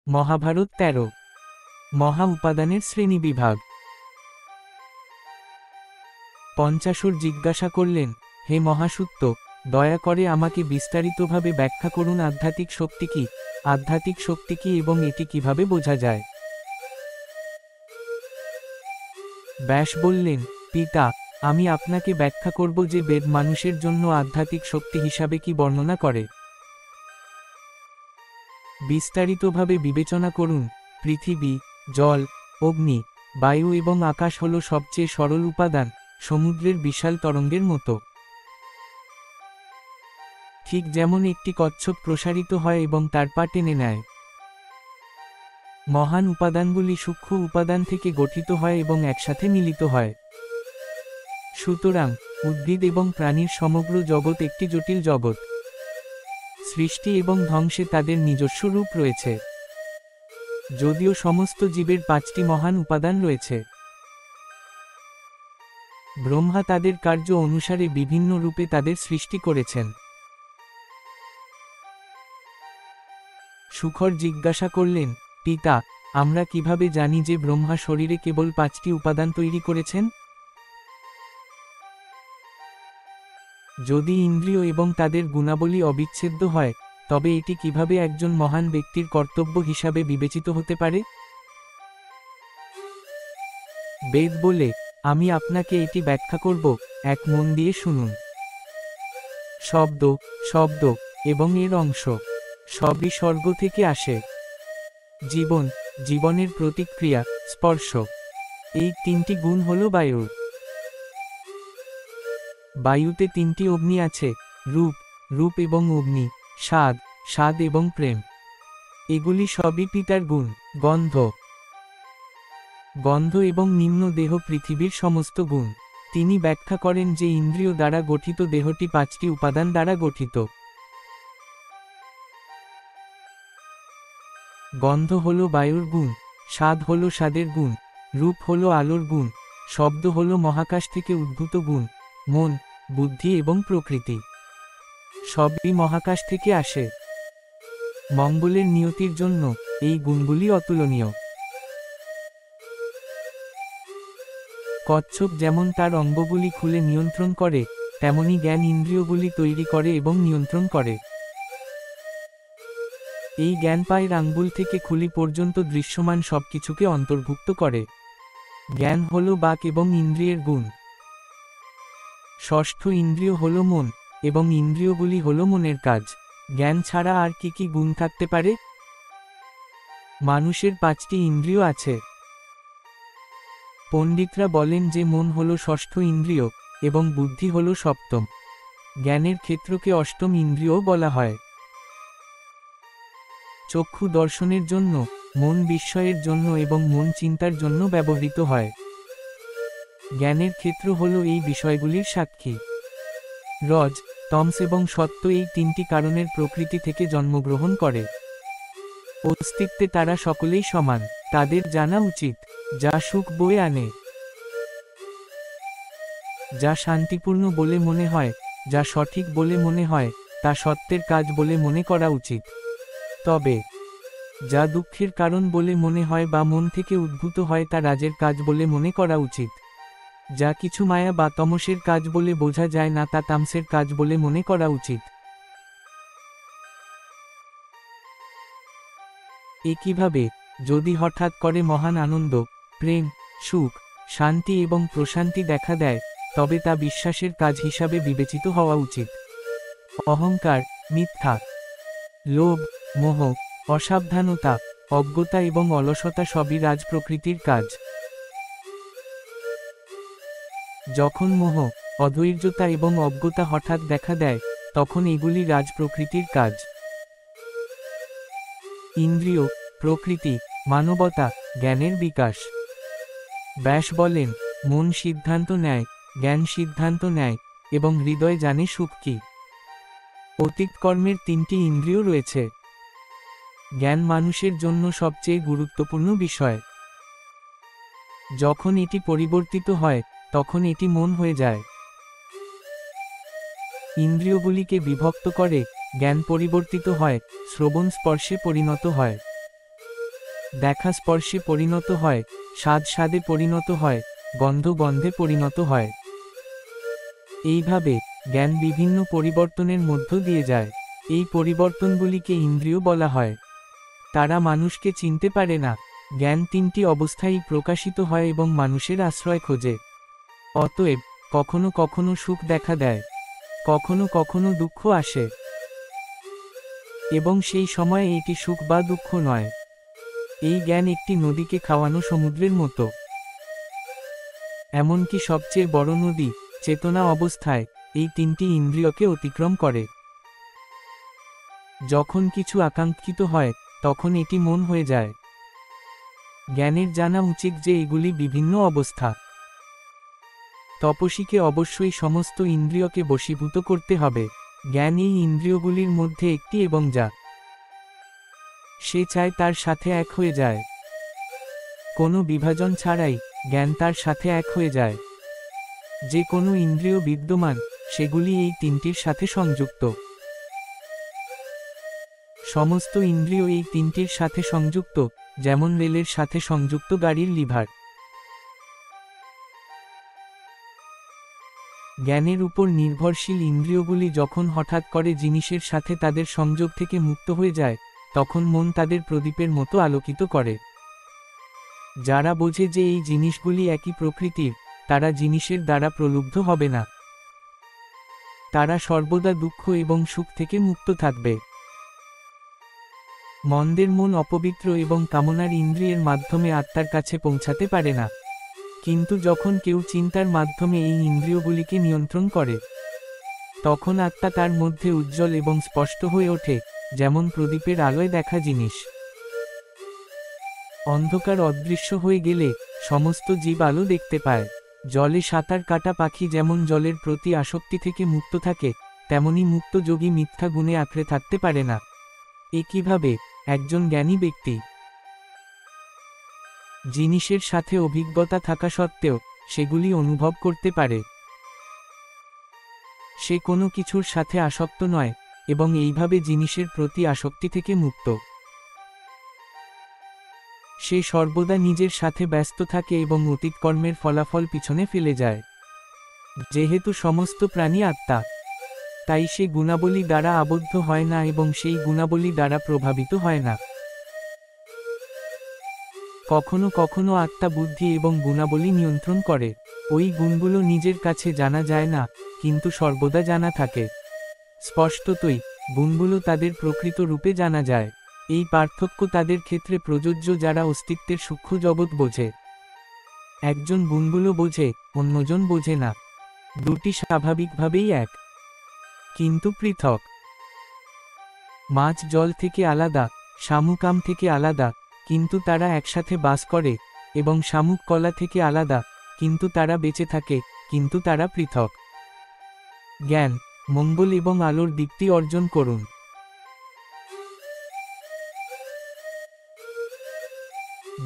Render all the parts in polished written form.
মহাভারত ১৩। মহা উপাদানের শ্রেণীবিভাগ। পঞ্চাশর জিজ্ঞাসা করলেন, হে মহাসূত্ত, দয়া করে আমাকে বিস্তারিতভাবে ব্যাখ্যা করুন আধ্যাত্মিক শক্তি কি, আধ্যাত্মিক শক্তি কি এবং এটি কিভাবে বোঝা যায়। ব্যাস বললেন, পিতা, আমি আপনাকে ব্যাখ্যা করব যে বেদ মানুষের জন্য আধ্যাত্মিক শক্তি হিসাবে কি বর্ণনা করে। বিস্তারিতভাবে বিবেচনা করুন। পৃথিবী, জল, অগ্নি, বায়ু এবং আকাশ হল সবচেয়ে সরল উপাদান, সমুদ্রের বিশাল তরঙ্গের মতো। ঠিক যেমন একটি কচ্ছপ প্রসারিত হয় এবং তার পা টেনে নেয়। মহান উপাদানগুলি সূক্ষ্ম উপাদান থেকে গঠিত হয় এবং একসাথে মিলিত হয়। সুতরাং উদ্ভিদ এবং প্রাণীর সমগ্র জগৎ একটি জটিল জগৎ। সৃষ্টি এবং ধ্বংসে তাদের নিজস্ব রূপ রয়েছে। যদিও সমস্ত জীবের 5টি মহান উপাদান রয়েছে। ব্রহ্মা তাদের কার্য অনুসারে বিভিন্ন রূপে তাদের সৃষ্টি করেছেন। শুকর জিজ্ঞাসা করলেন, পিতা, আমরা কিভাবে জানি যে ব্রহ্মা শরীরে কেবল 5টি উপাদান তৈরি করেছেন? যদি ইন্দ্রিয় এবং তাদের গুণাবলী অবিচ্ছেদ্য হয়, তবে এটি কিভাবে একজন মহান ব্যক্তির কর্তব্য হিসাবে বিবেচিত হতে পারে? বেদ বলে, আমি আপনাকে এটি ব্যাখ্যা করব, এক মন দিয়ে শুনুন। শব্দ, শব্দ এবং এর অংশ সবই স্বর্গ থেকে আসে। জীবন, জীবনের প্রতিক্রিয়া, স্পর্শ, এই 3টি গুণ হল বায়ুর। বায়ুতে 3টি অগ্নি আছে, রূপ, রূপ এবং অগ্নি, স্বাদ, স্বাদ এবং প্রেম। এগুলি সবই পিতার গুণ। গন্ধ, গন্ধ এবং নিম্ন দেহ পৃথিবীর সমস্ত গুণ। তিনি ব্যাখ্যা করেন যে ইন্দ্রিয় দ্বারা গঠিত দেহটি 5টি উপাদান দ্বারা গঠিত। গন্ধ হল বায়ুর গুণ, স্বাদ হল স্বাদের গুণ, রূপ হল আলোর গুণ, শব্দ হল মহাকাশ থেকে উদ্ভূত গুণ, মন, বুদ্ধি এবং প্রকৃতি সবই মহাকাশ থেকে আসে। মঙ্গলের নিয়তির জন্য এই গুণগুলি অতুলনীয়। কচ্ছপ যেমন তার অঙ্গগুলি খুলে নিয়ন্ত্রণ করে, তেমনি জ্ঞান ইন্দ্রিয়গুলি তৈরি করে এবং নিয়ন্ত্রণ করে। এই জ্ঞান পায়ের আঙ্গুল থেকে খুলি পর্যন্ত দৃশ্যমান সবকিছুকে অন্তর্ভুক্ত করে। জ্ঞান হল বাক এবং ইন্দ্রিয়ের গুণ। ষষ্ঠ ইন্দ্রিয় হল মন, এবং ইন্দ্রিয়গুলি হল মনের কাজ। জ্ঞান ছাড়া আর কি কি গুণ থাকতে পারে? মানুষের 5টি ইন্দ্রিয় আছে। পণ্ডিতরা বলেন যে মন হল ষষ্ঠ ইন্দ্রিয়, এবং বুদ্ধি হল সপ্তম। জ্ঞানের ক্ষেত্রকে অষ্টম ইন্দ্রিয় বলা হয়। চক্ষু দর্শনের জন্য, মন বিস্ময়ের জন্য এবং মন চিন্তার জন্য ব্যবহৃত হয়। জ্ঞানের ক্ষেত্র হল এই বিষয়গুলির সাক্ষী। রজ, তমস এবং সত্ত্ব এই 3টি কারণের প্রকৃতি থেকে জন্মগ্রহণ করে। অস্তিত্বে তারা সকলেই সমান। তাদের জানা উচিত, যা সুখ বয়ে আনে, যা শান্তিপূর্ণ বলে মনে হয়, যা সঠিক বলে মনে হয়, তা সত্যের কাজ বলে মনে করা উচিত। তবে যা দুঃখের কারণ বলে মনে হয় বা মন থেকে উদ্ভূত হয় তা রাজের কাজ বলে মনে করা উচিত। যা কিছু মায়া বা তমসের কাজ বলে বোঝা যায় না তা তামসের কাজ বলে মনে করা উচিত। একইভাবে, যদি হঠাৎ করে মহান আনন্দ, প্রেম, সুখ, শান্তি এবং প্রশান্তি দেখা দেয়, তবে তা বিশ্বাসের কাজ হিসাবে বিবেচিত হওয়া উচিত। অহংকার, মিথ্যা, লোভ, মোহ, অসাবধানতা, অজ্ঞতা এবং অলসতা সবই রাজ প্রকৃতির কাজ। যখন মোহ, অধৈর্যতা এবং অজ্ঞতা হঠাৎ দেখা দেয়, তখন এগুলি রাজ প্রকৃতির কাজ। ইন্দ্রিয়, প্রকৃতি, মানবতা, জ্ঞানের বিকাশ। ব্যাস বলেন, মন সিদ্ধান্ত নেয়, জ্ঞান সিদ্ধান্ত নেয়, এবং হৃদয় জানে সুখ কি। অতীত কর্মের 3টি ইন্দ্রিয় রয়েছে। জ্ঞান মানুষের জন্য সবচেয়ে গুরুত্বপূর্ণ বিষয়। যখন এটি পরিবর্তিত হয়, তখন এটি মন হয়ে যায়। ইন্দ্রিয়গুলিকে বিভক্ত করে, জ্ঞান পরিবর্তিত হয়, শ্রবণ স্পর্শে পরিণত হয়। দেখা স্পর্শে পরিণত হয়, স্বাদ স্বাদে পরিণত হয়, গন্ধ গন্ধে পরিণত হয়। এইভাবে জ্ঞান বিভিন্ন পরিবর্তনের মধ্য দিয়ে যায়। এই পরিবর্তনগুলিকে ইন্দ্রিয় বলা হয়। তারা মানুষকে চিনতে পারে না। জ্ঞান তিনটি অবস্থায় প্রকাশিত হয় এবং মানুষের আশ্রয় খোঁজে। অতএব কখনো কখনো সুখ দেখা দেয়, কখনো কখনো দুঃখ আসে, এবং সেই সময়ে এটি সুখ বা দুঃখ নয়। এই জ্ঞান একটি নদীকে খাওয়ানো সমুদ্রের মতো। এমনকি সবচেয়ে বড় নদী, চেতনা অবস্থায়, এই তিনটি ইন্দ্রিয়কে অতিক্রম করে। যখন কিছু আকাঙ্ক্ষিত হয়, তখন এটি মন হয়ে যায়। জ্ঞানের জানা উচিত যে এগুলি বিভিন্ন অবস্থা। তপস্বীকে অবশ্যই সমস্ত ইন্দ্রিয়কে বশীভূত করতে হবে। জ্ঞান এই ইন্দ্রিয়গুলির মধ্যে একটি এবং যা সে চায় তার সাথে এক হয়ে যায়। কোনো বিভাজন ছাড়াই জ্ঞান তার সাথে এক হয়ে যায়। যে কোনো ইন্দ্রিয় বিদ্যমান, সেগুলি এই তিনটির সাথে সংযুক্ত। সমস্ত ইন্দ্রিয় এই তিনটির সাথে সংযুক্ত, যেমন রেলের সাথে সংযুক্ত গাড়ির লিভার। জ্ঞানের উপর নির্ভরশীল ইন্দ্রিয়গুলি যখন হঠাৎ করে জিনিসের সাথে তাদের সংযোগ থেকে মুক্ত হয়ে যায়, তখন মন তাদের প্রদীপের মতো আলোকিত করে। যারা বোঝে যে এই জিনিসগুলি একই প্রকৃতির, তারা জিনিসের দ্বারা প্রলুব্ধ হবে না। তারা সর্বদা দুঃখ এবং সুখ থেকে মুক্ত থাকবে। মন্দের মন অপবিত্র এবং কামনার ইন্দ্রিয়ের মাধ্যমে আত্মার কাছে পৌঁছাতে পারে না। কিন্তু যখন কেউ চিন্তার মাধ্যমে এই ইন্দ্রিয়গুলিকে নিয়ন্ত্রণ করে, তখন আত্মা তার মধ্যে উজ্জ্বল এবং স্পষ্ট হয়ে ওঠে, যেমন প্রদীপের আলোয় দেখা জিনিস। অন্ধকার অদৃশ্য হয়ে গেলে সমস্ত জীব আলো দেখতে পায়। জলে সাঁতার কাটা পাখি যেমন জলের প্রতি আসক্তি থেকে মুক্ত থাকে, তেমনি মুক্ত যোগী মিথ্যা গুণে আঁকড়ে থাকতে পারে না। একইভাবে একজন জ্ঞানী ব্যক্তি জিনিসের সাথে অভিজ্ঞতা থাকা সত্ত্বেও সেগুলি অনুভব করতে পারে। সে কোনো কিছুর সাথে আসক্ত নয় এবং এইভাবে জিনিসের প্রতি আসক্তি থেকে মুক্ত। সে সর্বদা নিজের সাথে ব্যস্ত থাকে এবং অতীত কর্মের ফলাফল পিছনে ফেলে যায়। যেহেতু সমস্ত প্রাণী আত্মা, তাই সে গুণাবলী দ্বারা আবদ্ধ হয় না এবং সেই গুণাবলী দ্বারা প্রভাবিত হয় না। কখনো কখনো আত্মা বুদ্ধি এবং গুণাবলী নিয়ন্ত্রণ করে। ওই গুণগুলো নিজের কাছে জানা যায় না, কিন্তু সর্বদা জানা থাকে। স্পষ্টতই গুণগুলো তাদের প্রকৃত রূপে জানা যায়। এই পার্থক্য তাদের ক্ষেত্রে প্রযোজ্য যারা অস্তিত্বের সূক্ষ্ম জগৎ বোঝে। একজন গুণগুলো বোঝে, অন্যজন বোঝে না। দুটি স্বাভাবিকভাবেই এক, কিন্তু পৃথক। মাছ জল থেকে আলাদা, শামুক আম থেকে আলাদা, কিন্তু তারা একসাথে বাস করে, এবং শামুক কলা থেকে আলাদা, কিন্তু তারা বেঁচে থাকে, কিন্তু তারা পৃথক। জ্ঞান, মঙ্গল এবং আলোর দিকটি অর্জন করুন।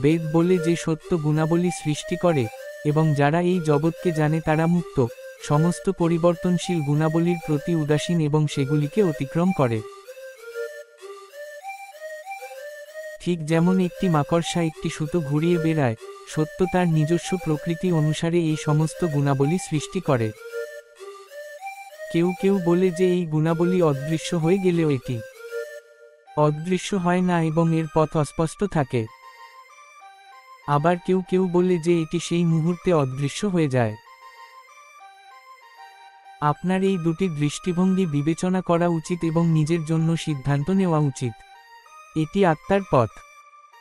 বেদ বলে যে সত্য গুণাবলী সৃষ্টি করে, এবং যারা এই জগৎকে জানে তারা মুক্ত, সমস্ত পরিবর্তনশীল গুণাবলীর প্রতি উদাসীন এবং সেগুলিকে অতিক্রম করে। ঠিক যেমন একটি মাকড়সা একটি সুতো ঘুরিয়ে বেড়ায়, সত্য তার নিজস্ব প্রকৃতি অনুসারে এই সমস্ত গুণাবলী সৃষ্টি করে। কেউ কেউ বলে যে এই গুণাবলী অদৃশ্য হয়ে গেলেও এটি অদৃশ্য হয় না এবং এর পথ অস্পষ্ট থাকে। আবার কেউ কেউ বলে যে এটি সেই মুহূর্তে অদৃশ্য হয়ে যায়। আপনার এই দুটি দৃষ্টিভঙ্গি বিবেচনা করা উচিত এবং নিজের জন্য সিদ্ধান্ত নেওয়া উচিত। এটি আত্মার পথ।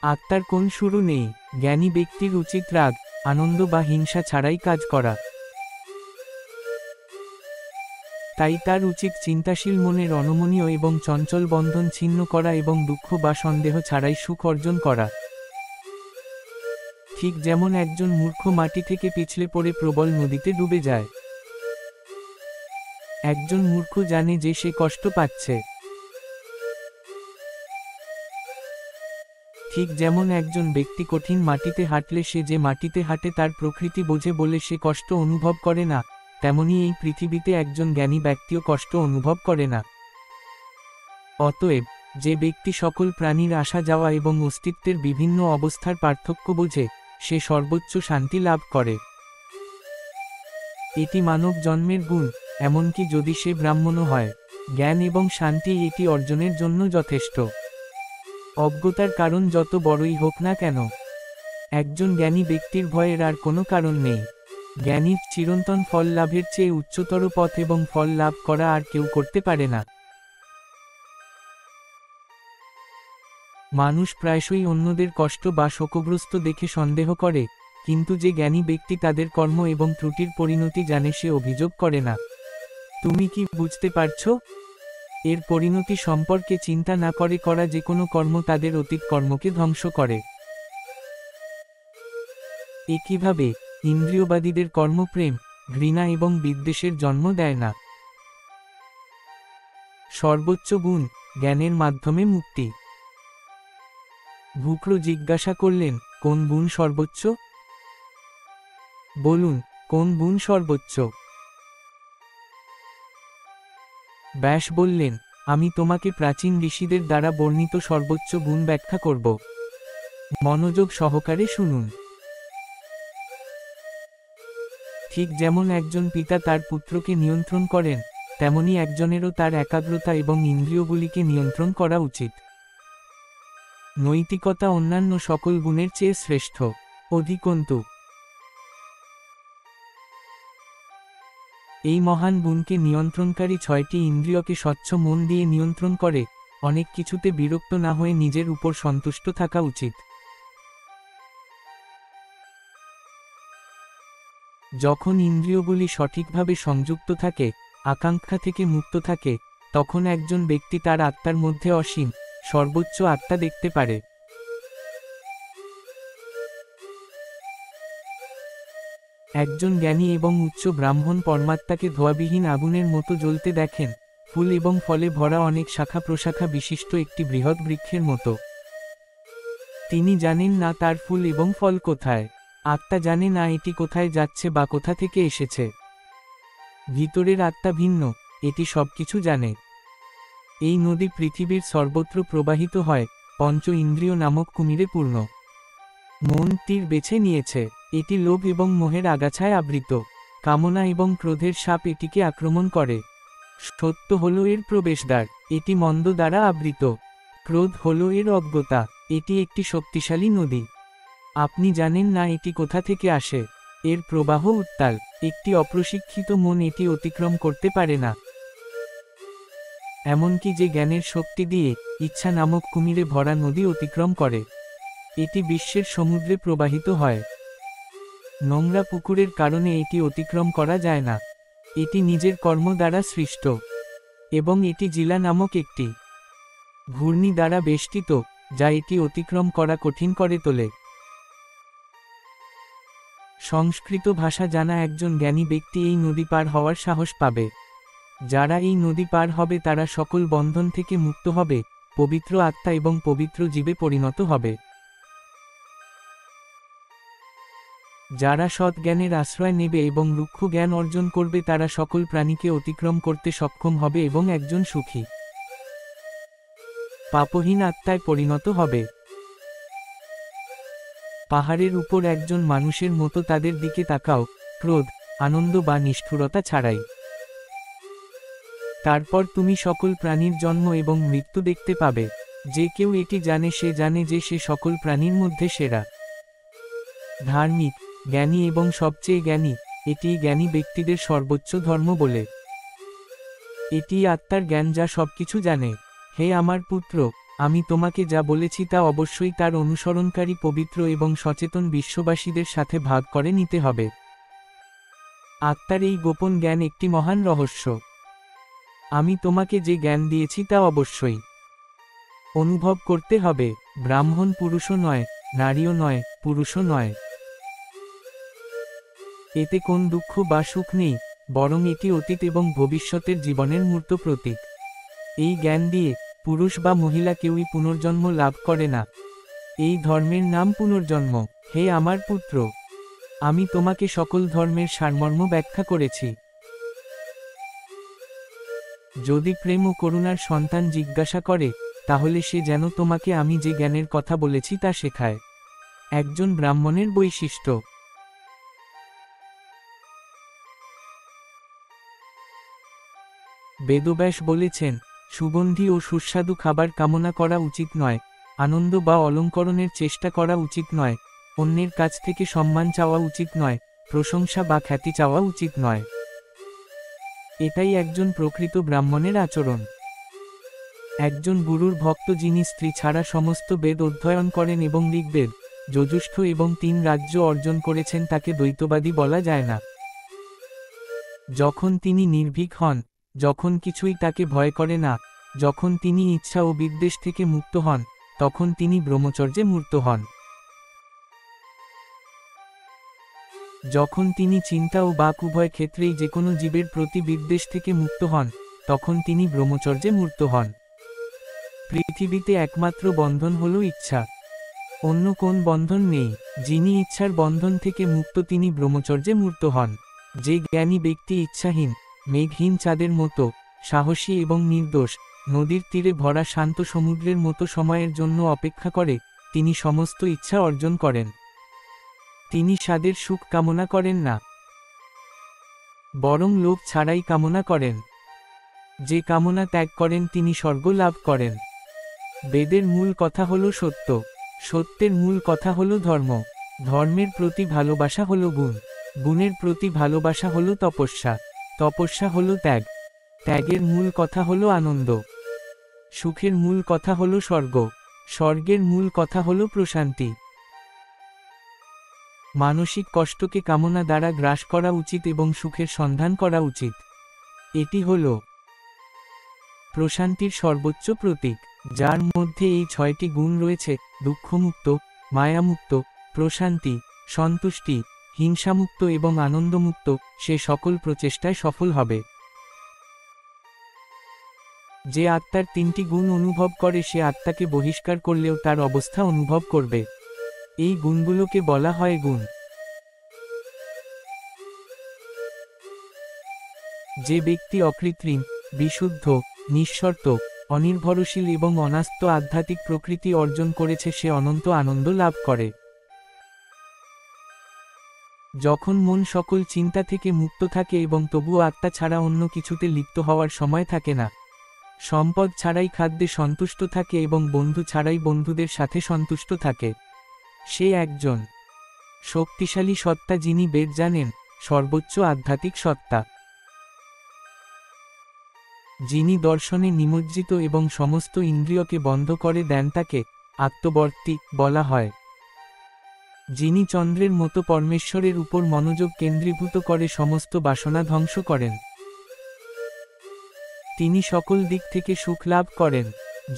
আত্মার কোন শুরু নেই। জ্ঞানী ব্যক্তির উচিত রাগ, আনন্দ বা হিংসা ছাড়াই কাজ করা। তাই তার উচিত চিন্তাশীল মনের অনমনীয় এবং চঞ্চল বন্ধন ছিন্ন করা এবং দুঃখ বা সন্দেহ ছাড়াই সুখ অর্জন করা। ঠিক যেমন একজন মূর্খ মাটি থেকে পিছলে পড়ে প্রবল নদীতে ডুবে যায়। একজন মূর্খ জানে যে সে কষ্ট পাচ্ছে। ঠিক যেমন একজন ব্যক্তি কঠিন মাটিতে হাঁটলে সে যে মাটিতে হাঁটে তার প্রকৃতি বোঝে বলে সে কষ্ট অনুভব করে না, তেমনি এই পৃথিবীতে একজন জ্ঞানী ব্যক্তিও কষ্ট অনুভব করে না। অতএব যে ব্যক্তি সকল প্রাণীর আসা যাওয়া এবং অস্তিত্বের বিভিন্ন অবস্থার পার্থক্য বোঝে, সে সর্বোচ্চ শান্তি লাভ করে। এটি মানব জন্মের গুণ, এমনকি যদি সে ব্রাহ্মণও হয়। জ্ঞান এবং শান্তি এটি অর্জনের জন্য যথেষ্ট। অজ্ঞতার কারণ যত বড়ই হোক না কেন, একজন জ্ঞানী ব্যক্তির ভয়ের আর কোনো কারণ নেই। জ্ঞানীর চিরন্তন ফল লাভের চেয়ে উচ্চতর পথ এবং ফল লাভ করা আর কেউ করতে পারে না। মানুষ প্রায়শই অন্যদের কষ্ট বা শোকগ্রস্ত দেখে সন্দেহ করে, কিন্তু যে জ্ঞানী ব্যক্তি তাদের কর্ম এবং ত্রুটির পরিণতি জানে সে অভিযোগ করে না। তুমি কি বুঝতে পারছো? এর পরিণতি সম্পর্কে চিন্তা না করে করা যে কোনো কর্ম তাদের অতীত কর্মকে ধ্বংস করে। একইভাবে ইন্দ্রিয়বাদীদের কর্ম প্রেম, ঘৃণা এবং বিদ্বেষের জন্ম দেয় না। সর্বোচ্চ গুণ, জ্ঞানের মাধ্যমে মুক্তি। ভুক্র জিজ্ঞাসা করলেন, কোন গুণ সর্বোচ্চ? বলুন, কোন গুণ সর্বোচ্চ? ব্যাস বললেন, আমি তোমাকে প্রাচীন ঋষিদের দ্বারা বর্ণিত সর্বোচ্চ গুণ ব্যাখ্যা করব। মনোযোগ সহকারে শুনুন। ঠিক যেমন একজন পিতা তার পুত্রকে নিয়ন্ত্রণ করেন, তেমনি একজনেরও তার একাগ্রতা এবং ইন্দ্রিয়গুলিকে নিয়ন্ত্রণ করা উচিত। নৈতিকতা অন্যান্য সকল গুণের চেয়ে শ্রেষ্ঠ। অধিকন্তু এই মহান গুণকে নিয়ন্ত্রণকারী 6টি ইন্দ্রিয়কে স্বচ্ছ মন দিয়ে নিয়ন্ত্রণ করে অনেক কিছুতে বিরক্ত না হয়ে নিজের উপর সন্তুষ্ট থাকা উচিত। যখন ইন্দ্রিয়গুলি সঠিকভাবে সংযুক্ত থাকে, আকাঙ্ক্ষা থেকে মুক্ত থাকে, তখন একজন ব্যক্তি তার আত্মার মধ্যে অসীম, সর্বোচ্চ আত্মা দেখতে পারে। একজন জ্ঞানী এবং উচ্চ ব্রাহ্মণ পরমাত্মাকে ধোঁয়াবিহীন আগুনের মতো জ্বলতে দেখেন, ফুল এবং ফলে ভরা অনেক শাখা প্রশাখা বিশিষ্ট একটি বৃহৎ বৃক্ষের মতো। তিনি জানেন না তার ফুল এবং ফল কোথায়। আত্মা জানে না এটি কোথায় যাচ্ছে বা কোথা থেকে এসেছে। ভিতরের আত্মা ভিন্ন, এটি সবকিছু জানে। এই নদী পৃথিবীর সর্বত্র প্রবাহিত হয়, পঞ্চ ইন্দ্রিয় নামক কুমিরে পূর্ণ। মন তীর বেছে নিয়েছে, এটি লোভ এবং মোহের আগাছায় আবৃত। কামনা এবং ক্রোধের সাপ এটিকে আক্রমণ করে। সত্য হল এর প্রবেশদ্বার, এটি মন্দ দ্বারা আবৃত। ক্রোধ হল এর অজ্ঞতা, এটি একটি শক্তিশালী নদী। আপনি জানেন না এটি কোথা থেকে আসে। এর প্রবাহ উত্তাল, একটি অপ্রশিক্ষিত মন এটি অতিক্রম করতে পারে না। এমনকি যে জ্ঞানের শক্তি দিয়ে ইচ্ছা নামক কুমিরে ভরা নদী অতিক্রম করে, এটি বিশ্বের সমুদ্রে প্রবাহিত হয়। নোংরা পুকুরের কারণে এটি অতিক্রম করা যায় না। এটি নিজের কর্ম দ্বারা সৃষ্ট, এবং এটি জিলা নামক একটি ঘূর্ণি দ্বারা বেষ্টিত, যা এটি অতিক্রম করা কঠিন করে তোলে। সংস্কৃত ভাষা জানা একজন জ্ঞানী ব্যক্তি এই নদী পার হওয়ার সাহস পাবে। যারা এই নদী পার হবে তারা সকল বন্ধন থেকে মুক্ত হবে, পবিত্র আত্মা এবং পবিত্র জীবে পরিণত হবে। যারা সৎ জ্ঞানের আশ্রয় নেবে এবং রুক্ষ জ্ঞান অর্জন করবে তারা সকল প্রাণীকে অতিক্রম করতে সক্ষম হবে এবং একজন সুখী, পাপহীন আত্মায় পরিণত হবে। পাহাড়ের উপর একজন মানুষের মতো তাদের দিকে তাকাও, ক্রোধ, আনন্দ বা নিষ্ঠুরতা ছাড়াই। তারপর তুমি সকল প্রাণীর জন্ম এবং মৃত্যু দেখতে পাবে। যে কেউ এটি জানে সে জানে যে সে সকল প্রাণীর মধ্যে সেরা। ধার্মিক, জ্ঞানী এবং সবচেয়ে জ্ঞানী, এটি জ্ঞানী ব্যক্তিদের সর্বোচ্চ ধর্ম বলে। এটি আত্মার জ্ঞান যা সবকিছু জানে। হে আমার পুত্র, আমি তোমাকে যা বলেছি তা অবশ্যই তার অনুসরণকারী পবিত্র এবং সচেতন বিশ্ববাসীদের সাথে ভাগ করে নিতে হবে। আত্মার এই গোপন জ্ঞান একটি মহান রহস্য। আমি তোমাকে যে জ্ঞান দিয়েছি তা অবশ্যই অনুভব করতে হবে। ব্রাহ্মণ পুরুষও নয়, নারীও নয়, পুরুষও নয়। এতে কোন দুঃখ বা সুখ নেই, বরং এটি অতীত এবং ভবিষ্যতের জীবনের মূর্ত প্রতীক। এই জ্ঞান দিয়ে পুরুষ বা মহিলা কেউই পুনর্জন্ম লাভ করে না। এই ধর্মের নাম পুনর্জন্ম। হে আমার পুত্র, আমি তোমাকে সকল ধর্মের সারমর্ম ব্যাখ্যা করেছি। যদি প্রেম ও করুণার সন্তান জিজ্ঞাসা করে, তাহলে সে যেন তোমাকে আমি যে জ্ঞানের কথা বলেছি তা শেখায়। একজন ব্রাহ্মণের বৈশিষ্ট্য। বেদব্যাস বলেছেন, সুগন্ধি ও সুস্বাদু খাবার কামনা করা উচিত নয়, আনন্দ বা অলঙ্করণের চেষ্টা করা উচিত নয়, অন্যের কাছ থেকে সম্মান চাওয়া উচিত নয়, প্রশংসা বা খ্যাতি চাওয়া উচিত নয়। এটাই একজন প্রকৃত ব্রাহ্মণের আচরণ। একজন গুরুর ভক্ত যিনি স্ত্রী ছাড়া সমস্ত বেদ অধ্যয়ন করেন এবং ঋগ্বেদ, যজুষ্ঠ এবং 3 রাজ্য অর্জন করেছেন তাকে দ্বৈতবাদী বলা যায় না। যখন তিনি নির্ভীক হন, যখন কিছুই তাকে ভয় করে না, যখন তিনি ইচ্ছা ও বিদ্বেষ থেকে মুক্ত হন, তখন তিনি ব্রহ্মচর্যে মূর্ত হন। যখন তিনি চিন্তা ও বাক উভয় ক্ষেত্রেই যে কোনো জীবের প্রতি বিদ্বেষ থেকে মুক্ত হন, তখন তিনি ব্রহ্মচর্যে মূর্ত হন। পৃথিবীতে একমাত্র বন্ধন হল ইচ্ছা, অন্য কোন বন্ধন নেই। যিনি ইচ্ছার বন্ধন থেকে মুক্ত তিনি ব্রহ্মচর্যে মূর্ত হন। যে জ্ঞানী ব্যক্তি ইচ্ছাহীন, মেঘহীন চাঁদের মতো, সাহসী এবং নির্দোষ, নদীর তীরে ভরা শান্ত সমুদ্রের মতো সময়ের জন্য অপেক্ষা করে, তিনি সমস্ত ইচ্ছা অর্জন করেন। তিনি স্বাদের সুখ কামনা করেন না, বরং লোভ ছাড়াই কামনা করেন। যে কামনা ত্যাগ করেন তিনি স্বর্গ লাভ করেন। বেদের মূল কথা হল সত্য, সত্যের মূল কথা হল ধর্ম, ধর্মের প্রতি ভালোবাসা হল গুণ, গুণের প্রতি ভালোবাসা হল তপস্যা, তপস্যা হল ত্যাগ, ত্যাগের মূল কথা হল আনন্দ, সুখের মূল কথা হল স্বর্গ, স্বর্গের মূল কথা হল প্রশান্তি। মানসিক কষ্টকে কামনা দ্বারা গ্রাস করা উচিত এবং সুখের সন্ধান করা উচিত। এটি হল প্রশান্তির সর্বোচ্চ প্রতীক। যার মধ্যে এই 6টি গুণ রয়েছে, দুঃখমুক্ত, মায়ামুক্ত, প্রশান্তি, সন্তুষ্টি, হিংসামুক্ত এবং আনন্দমুক্ত, সে সকল প্রচেষ্টায় সফল হবে। যে আত্মার 3টি গুণ অনুভব করে সে আত্মাকে বহিষ্কার করলেও তার অবস্থা অনুভব করবে। এই গুণগুলোকে বলা হয় গুণ। যে ব্যক্তি অকৃত্রিম, বিশুদ্ধ, নিঃশর্ত, অনির্ভরশীল এবং অনাস্ত আধ্যাত্মিক প্রকৃতি অর্জন করেছে সে অনন্ত আনন্দ লাভ করে। যখন মন সকল চিন্তা থেকে মুক্ত থাকে এবং তবুও আত্মা ছাড়া অন্য কিছুতে লিপ্ত হওয়ার সময় থাকে না, সম্পদ ছাড়াই খাদ্যে সন্তুষ্ট থাকে এবং বন্ধু ছাড়াই বন্ধুদের সাথে সন্তুষ্ট থাকে, সে একজন শক্তিশালী সত্তা যিনি বেদ জানেন, সর্বোচ্চ আধ্যাত্মিক সত্তা। যিনি দর্শনে নিমজ্জিত এবং সমস্ত ইন্দ্রিয়কে বন্ধ করে দেন তাকে আত্মবর্তী বলা হয়। যিনি চন্দ্রের মতো পরমেশ্বরের উপর মনোযোগ কেন্দ্রীভূত করে সমস্ত বাসনা ধ্বংস করেন, তিনি সকল দিক থেকে সুখ লাভ করেন।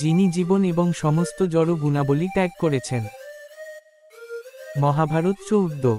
যিনি জীবন এবং সমস্ত জড় গুণাবলী ত্যাগ করেছেন। মহাভারত 14।